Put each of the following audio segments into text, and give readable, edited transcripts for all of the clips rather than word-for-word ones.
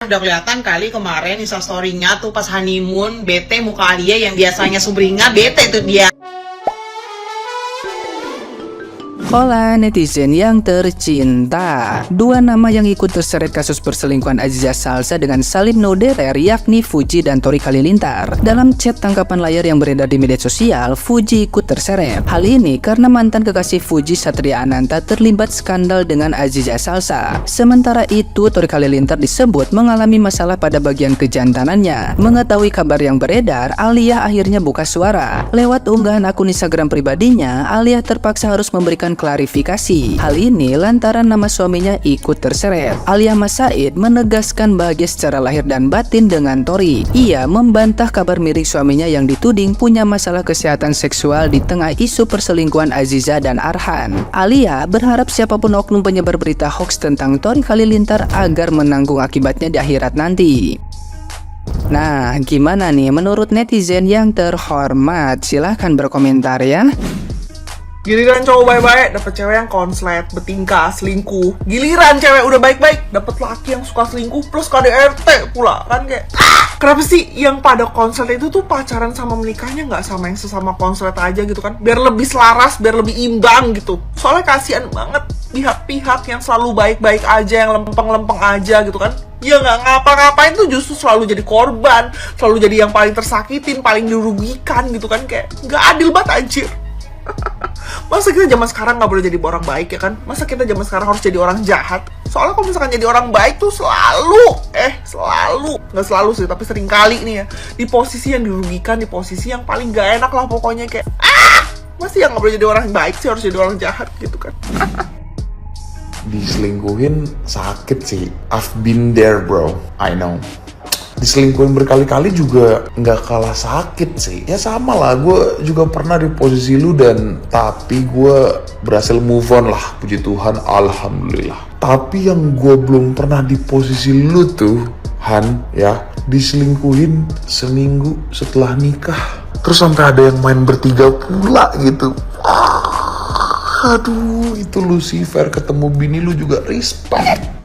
Udah kelihatan kali kemarin instastory-nya tuh pas honeymoon, bete muka dia yang biasanya sumringah, bete tuh dia. Hola netizen yang tercinta. Dua nama yang ikut terseret kasus perselingkuhan Aziza Salsa dengan Salim Noderer, yakni Fuji dan Tori Halilintar. Dalam chat tangkapan layar yang beredar di media sosial, Fuji ikut terseret. Hal ini karena mantan kekasih Fuji, Satria Ananta, terlibat skandal dengan Aziza Salsa. Sementara itu, Tori Halilintar disebut mengalami masalah pada bagian kejantanannya. Mengetahui kabar yang beredar, Alia akhirnya buka suara. Lewat unggahan akun Instagram pribadinya, Alia terpaksa harus memberikan klarifikasi. Hal ini lantaran nama suaminya ikut terseret. Alia Mas Said menegaskan bahagia secara lahir dan batin dengan Tori. Ia membantah kabar miring suaminya yang dituding punya masalah kesehatan seksual di tengah isu perselingkuhan Aziza dan Arhan. Alia berharap siapapun oknum penyebar berita hoax tentang Tori Halilintar agar menanggung akibatnya di akhirat nanti. Nah, gimana nih menurut netizen yang terhormat? Silahkan berkomentar ya. Giliran cowok baik-baik dapet cewek yang konslet, bertingkah, selingkuh. Giliran cewek udah baik-baik dapet laki yang suka selingkuh plus KDRT pula. Kan kayak kenapa sih yang pada konslet itu tuh pacaran sama menikahnya nggak sama yang sesama konslet aja gitu kan? Biar lebih selaras, biar lebih imbang gitu. Soalnya kasihan banget pihak-pihak yang selalu baik-baik aja, yang lempeng-lempeng aja gitu kan. Ya nggak ngapa-ngapain tuh justru selalu jadi korban, selalu jadi yang paling tersakitin, paling dirugikan gitu kan. Kayak nggak adil banget anjir. Masa kita zaman sekarang nggak boleh jadi orang baik ya kan? Masa kita zaman sekarang harus jadi orang jahat? Soalnya kalau misalkan jadi orang baik tuh nggak selalu sih, tapi sering kali nih ya, di posisi yang dirugikan, di posisi yang paling gak enak lah pokoknya. Kayak masih yang nggak boleh jadi orang baik sih, harus jadi orang jahat gitu kan. Diselingkuhin sakit sih. I've been there bro, I know. Diselingkuhin berkali-kali juga nggak kalah sakit sih. Ya sama lah, gue juga pernah di posisi lu tapi gue berhasil move on lah, puji Tuhan, alhamdulillah. Tapi yang gue belum pernah di posisi lu tuh, Han, ya, diselingkuhin seminggu setelah nikah. Terus sampai ada yang main bertiga pula gitu. Aduh, itu Lucifer ketemu bini lu juga respect.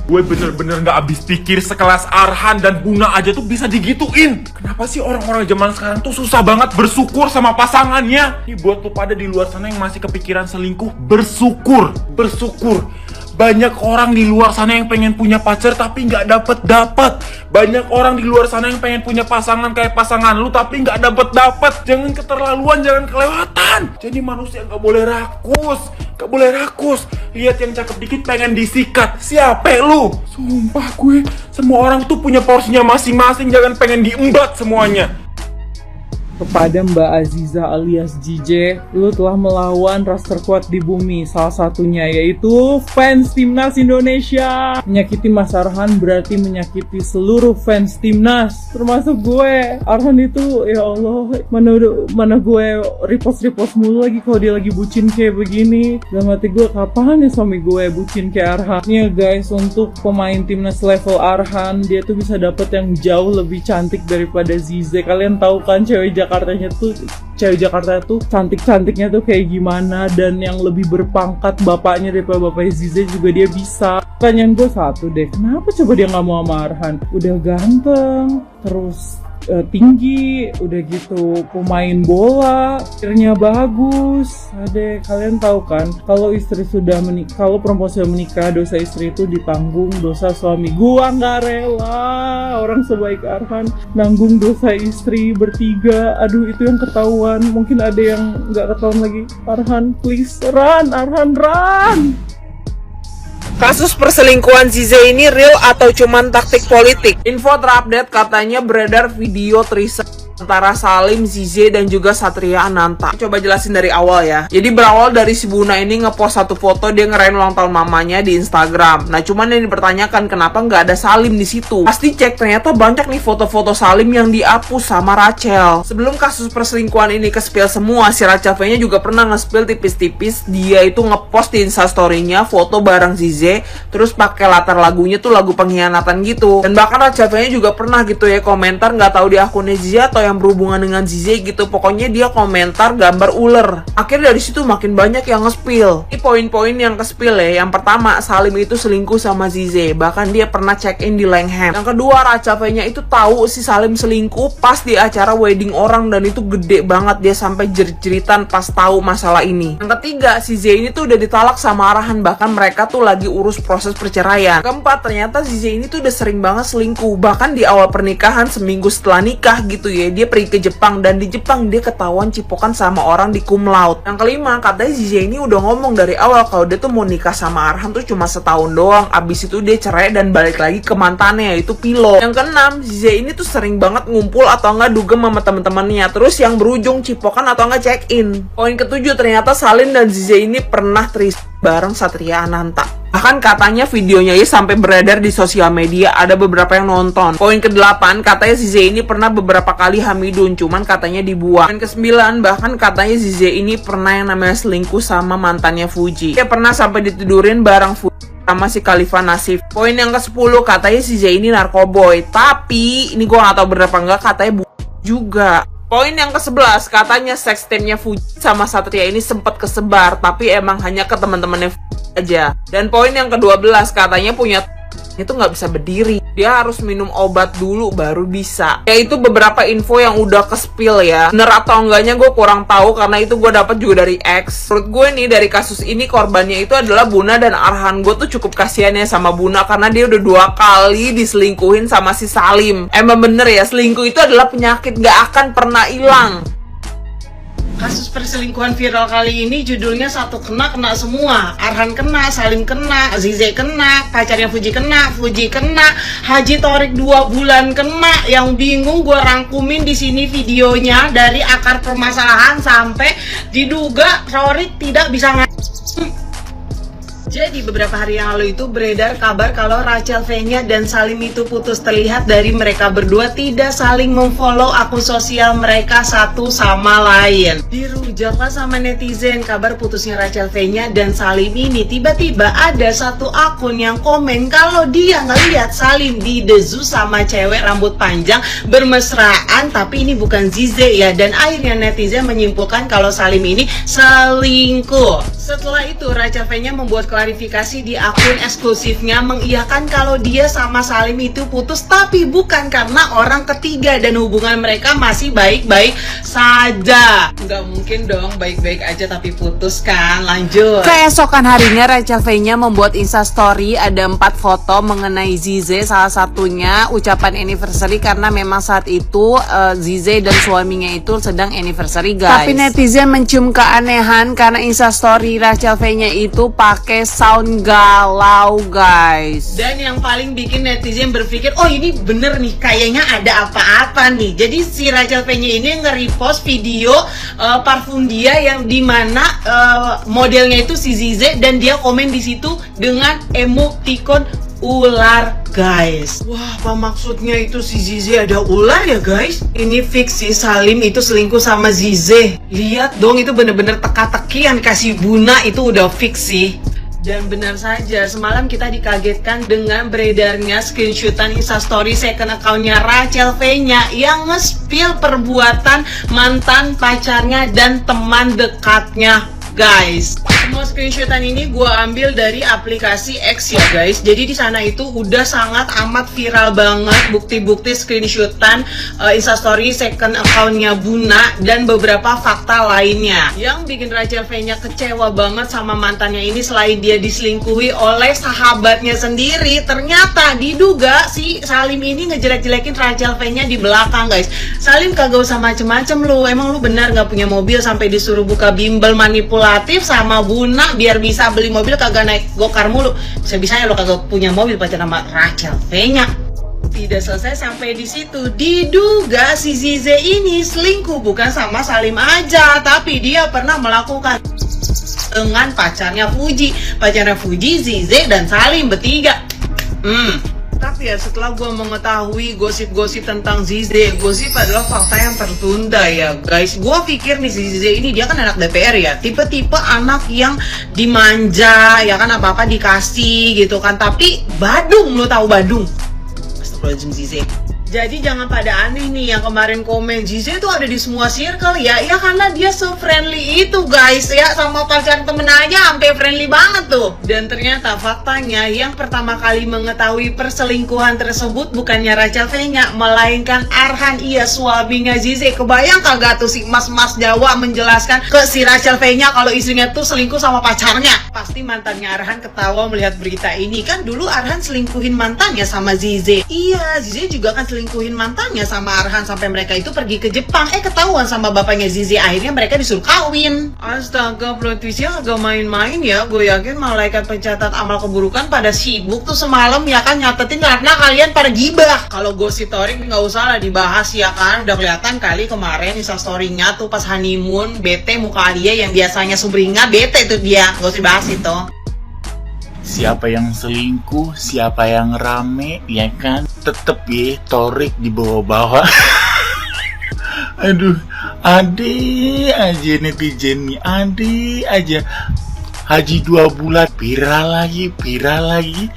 Gue bener-bener gak habis pikir sekelas Arhan dan Buna aja tuh bisa digituin. Kenapa sih orang-orang zaman sekarang tuh susah banget bersyukur sama pasangannya? Nih buat lu pada di luar sana yang masih kepikiran selingkuh, bersyukur. Banyak orang di luar sana yang pengen punya pacar tapi gak dapet. Banyak orang di luar sana yang pengen punya pasangan kayak pasangan lu tapi gak dapet. Jangan keterlaluan, jangan kelewatan. Jadi manusia gak boleh rakus. Lihat yang cakep dikit pengen disikat. Siapa lu? Sumpah gue, semua orang tuh punya porsinya masing-masing. Jangan pengen diembat semuanya. Kepada Mbak Aziza alias JJ, lu telah melawan ras terkuat di bumi. Salah satunya yaitu fans Timnas Indonesia. Menyakiti Mas Arhan berarti menyakiti seluruh fans Timnas, termasuk gue. Arhan itu, ya Allah, mana gue repost mulu lagi kalau dia lagi bucin kayak begini. Dalam hati gue, kapan ya suami gue bucin kayak Arhan? Nih ya guys, untuk pemain Timnas level Arhan, dia tuh bisa dapet yang jauh lebih cantik daripada Zize. Kalian tahu kan cewek Jakarta tuh cantik-cantiknya tuh kayak gimana, dan yang lebih berpangkat bapaknya daripada bapaknya Zize juga dia bisa. Pertanyaan gue satu deh, kenapa coba dia nggak mau sama Arhan? Udah ganteng, terus tinggi, udah gitu pemain bola, akhirnya bagus. Adek, kalian tahu kan kalau perempuan sudah menikah, dosa istri itu ditanggung dosa suami. Gua nggak rela orang sebaik Arhan nanggung dosa istri bertiga. Aduh, itu yang ketahuan. Mungkin ada yang nggak ketahuan lagi. Arhan, please, Arhan, run. Kasus perselingkuhan Zize ini real atau cuman taktik politik? Info terupdate, katanya beredar video threesome antara Salim, Zize, dan juga Satria Ananta. Coba jelasin dari awal ya. Jadi berawal dari si Buna ini ngepost satu foto dia ngerayain ulang tahun mamanya di Instagram. Nah, cuman yang dipertanyakan kenapa nggak ada Salim di situ. Pasti cek, ternyata banyak nih foto-foto Salim yang dihapus sama Rachel. Sebelum kasus perselingkuhan ini ke-spill semua, si Rachel V-nya juga pernah nge-spill tipis-tipis. Dia itu ngepost di Instastory-nya foto bareng Zize, terus pakai latar lagunya tuh lagu pengkhianatan gitu. Dan bahkan Rachel V-nya juga pernah gitu ya komentar, nggak tahu di akunnya Zize atau yang yang berhubungan dengan Zize gitu. Pokoknya dia komentar gambar ular. Akhirnya dari situ makin banyak yang nge-spill. Ini poin-poin yang ke-spill ya. Yang pertama, Salim itu selingkuh sama Zize. Bahkan dia pernah check-in di Langham. Yang kedua, Rachel V-nya itu tahu si Salim selingkuh pas di acara wedding orang, dan itu gede banget, dia sampai jerit-jeritan pas tahu masalah ini. Yang ketiga, si Z ini tuh udah ditalak sama Arhan, bahkan mereka tuh lagi urus proses perceraian. Keempat, ternyata si Z ini tuh udah sering banget selingkuh. Bahkan di awal pernikahan, seminggu setelah nikah gitu ya, dia pergi ke Jepang, dan di Jepang dia ketahuan cipokan sama orang di cum laude. Yang kelima, katanya si Z ini udah ngomong dari awal kalau dia tuh mau nikah sama Arhan tuh cuma setahun doang. Abis itu dia cerai dan balik lagi ke mantannya, yaitu Pilo. Yang keenam, si Z ini tuh sering banget ngumpul atau enggak dugem sama teman-temannya, terus yang berujung cipokan atau enggak check-in. Poin ketujuh, ternyata Salim dan Zize ini pernah bareng Satria Ananta. Bahkan katanya videonya ya sampai beredar di sosial media, ada beberapa yang nonton. Poin ke-8, katanya Zize ini pernah beberapa kali hamidun, cuman katanya dibuang. Poin ke-9, bahkan katanya Zize ini pernah yang namanya selingkuh sama mantannya Fuji. Dia pernah sampai ditidurin bareng Fuji sama si Khalifa Nasif. Poin yang ke-10, katanya si Z ini narkoboy. Tapi ini gue gak tau bener apa enggak, katanya juga. Poin yang ke-11, katanya sextape-nya Fuji sama Satria ini sempat kesebar, tapi emang hanya ke teman-temannya Fuji aja. Dan poin yang ke-12, katanya punya itu nggak bisa berdiri, dia harus minum obat dulu baru bisa. Ya itu beberapa info yang udah ke-spill ya. Bener atau enggaknya gue kurang tahu, karena itu gue dapat juga dari X. Menurut gue nih, dari kasus ini korbannya itu adalah Buna dan Arhan. Gue tuh cukup kasihan ya sama Buna, karena dia udah 2 kali diselingkuhin sama si Salim. Emang bener ya, selingkuh itu adalah penyakit gak akan pernah hilang. Kasus perselingkuhan viral kali ini judulnya satu kena semua. Arhan kena, Salim kena, Zize kena, pacarnya Fuji kena, Haji Thorik 2 bulan kena. Yang bingung gue rangkumin di sini videonya dari akar permasalahan sampai diduga Thorik tidak bisa Jadi beberapa hari yang lalu itu beredar kabar kalau Rachel V-nya dan Salim itu putus. Terlihat dari mereka berdua tidak saling memfollow akun sosial mereka satu sama lain. Dirujaklah sama netizen kabar putusnya Rachel V-nya dan Salim ini. Tiba-tiba ada satu akun yang komen kalau dia ngeliat Salim didezu sama cewek rambut panjang bermesraan, tapi ini bukan Zize ya. Dan akhirnya netizen menyimpulkan kalau Salim ini selingkuh. Setelah itu Rachel V-nya membuat klarifikasi di akun eksklusifnya, mengiyakan kalau dia sama Salim itu putus, tapi bukan karena orang ketiga dan hubungan mereka masih baik-baik saja. Nggak mungkin dong baik-baik aja tapi putus kan. Lanjut. Keesokan harinya Rachel V-nya membuat instastory, ada 4 foto mengenai Zize, salah satunya ucapan anniversary karena memang saat itu Zize dan suaminya itu sedang anniversary guys. Tapi netizen mencium keanehan karena instastory Rachel V-nya itu pakai sound galau guys. Dan yang paling bikin netizen berpikir, oh ini bener nih, kayaknya ada apa-apa nih. Jadi si Rachel V-nya ini nge-repost video parfum dia yang dimana modelnya itu si Zize, dan dia komen di situ dengan emoticon ular guys. Wah, apa maksudnya itu si Zize ada ular ya guys? Ini fix sih Salim itu selingkuh sama Zize. Lihat dong, itu bener-bener teka-teki yang kasih Buna, itu udah fix sih. Dan benar saja, semalam kita dikagetkan dengan beredarnya screenshotan instastory second account-nya Rachel V-nya yang nge-spill perbuatan mantan pacarnya dan teman dekatnya guys. Semua screenshotan ini gue ambil dari aplikasi X ya guys. Jadi di sana itu udah sangat amat viral banget bukti-bukti screenshotan instastory second account-nya Buna dan beberapa fakta lainnya. Yang bikin Rachel V-nya kecewa banget sama mantannya ini, selain dia diselingkuhi oleh sahabatnya sendiri, ternyata diduga si Salim ini ngejelek-jelekin Rachel V-nya di belakang guys. Salim kagak usah macem-macem lu, emang lu benar gak punya mobil sampai disuruh buka bimbel manipulatif sama Buna biar bisa beli mobil, kagak naik gokar mulu. Bisa-bisanya lo kagak punya mobil pacar sama Rachel V-nya. Tidak selesai sampai di situ, diduga si Zize ini selingkuh bukan sama Salim aja, tapi dia pernah melakukan dengan pacarnya Fuji, Zize dan Salim bertiga. Tapi ya setelah gue mengetahui gosip-gosip tentang Zize, gosip adalah fakta yang tertunda ya guys. Gue pikir nih si Zize ini dia kan anak DPR ya, tipe-tipe anak yang dimanja ya kan, apa-apa dikasih gitu kan. Tapi Badung, lo tahu Badung? Astagfirullahaladzim Zize. Jadi jangan pada aneh nih yang kemarin komen Zize itu ada di semua circle ya. Ya karena dia se-friendly itu guys ya, sama pacar temen aja sampai friendly banget tuh. Dan ternyata faktanya yang pertama kali mengetahui perselingkuhan tersebut bukannya Rachel Fenya, melainkan Arhan, iya suaminya Zize. Kebayang kagak tuh si mas-mas Jawa menjelaskan ke si Rachel Fenya kalau istrinya tuh selingkuh sama pacarnya. Pasti mantannya Arhan ketawa melihat berita ini. Kan dulu Arhan selingkuhin mantannya sama Zize. Iya, Zize juga kan selingkuhin mantannya sama Arhan sampai mereka itu pergi ke Jepang. Ketahuan sama bapaknya Zize, akhirnya mereka disuruh kawin. Astaga, plot twistnya agak main-main ya. Gue yakin malaikat pencatat amal keburukan pada sibuk tuh semalam ya kan, nyatetin karena kalian pada gibah. Kalau gosip story nggak usah lah dibahas ya kan. Udah kelihatan kali kemarin instastory-nya tuh pas honeymoon, bete muka dia yang biasanya sumringah, bete tuh dia. Gak usah dibahas itu. Siapa yang selingkuh, siapa yang rame, ya kan? Tetep ya, Torik di bawah-bawah. Aduh, ade aja netizen nih, ade aja. Haji 2 bulan, viral lagi.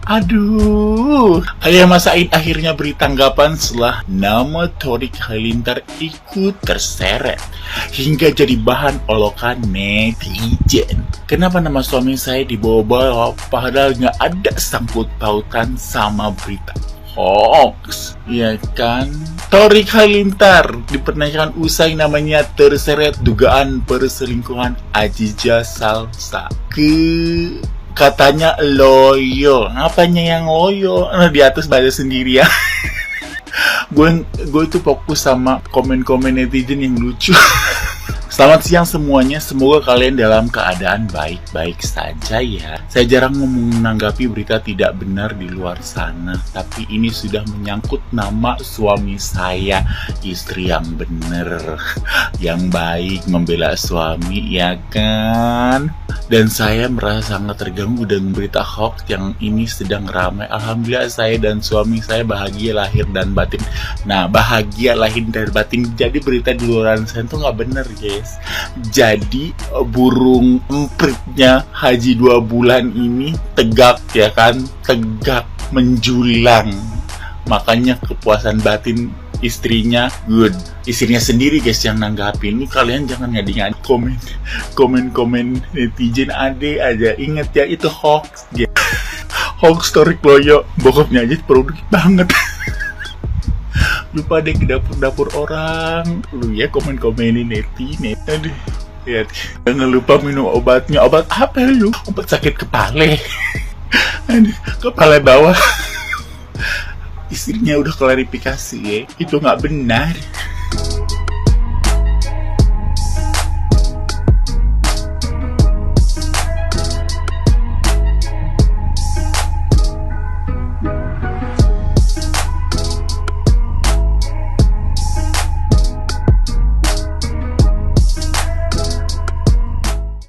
Aduh, Ayah Masain akhirnya beri tanggapan setelah nama Torik Halilintar ikut terseret hingga jadi bahan olokan netizen. Kenapa nama suami saya dibawa-bawa padahal nggak ada sangkut pautan sama berita hoax, ya kan? Torik Halilintar dipertanyakan usai namanya terseret dugaan perselingkuhan Aziza Salsa katanya loyo. Apanya yang loyo? Di atas baca sendiri ya. Gue itu fokus sama komen-komen netizen yang lucu. Selamat siang semuanya, semoga kalian dalam keadaan baik-baik saja ya. Saya jarang menanggapi berita tidak benar di luar sana, tapi ini sudah menyangkut nama suami saya, istri yang bener, yang baik, membela suami, ya kan? Dan saya merasa sangat terganggu dengan berita hoax yang ini sedang ramai. Alhamdulillah saya dan suami saya bahagia lahir dan batin. Nah, bahagia lahir dan batin. Jadi berita di luar sana itu nggak bener guys. Jadi burung empritnya Haji 2 bulan ini tegak ya kan, tegak menjulang. Makanya kepuasan batin istrinya good. Istrinya sendiri guys yang nanggapin. Ini kalian jangan ngadi-ngadi komen netizen ade aja. Ingat ya, itu hoax ya. Hoax Torik loyo. Bokapnya aja produktif banget. Lupa deh ke dapur-dapur orang. Lu ya komen-komenin netizen. Aduh, lihat. Jangan lupa minum obatnya. Obat apa lu? Obat sakit kepala. Aduh, kepala bawah. Istrinya udah klarifikasi ya, itu nggak benar.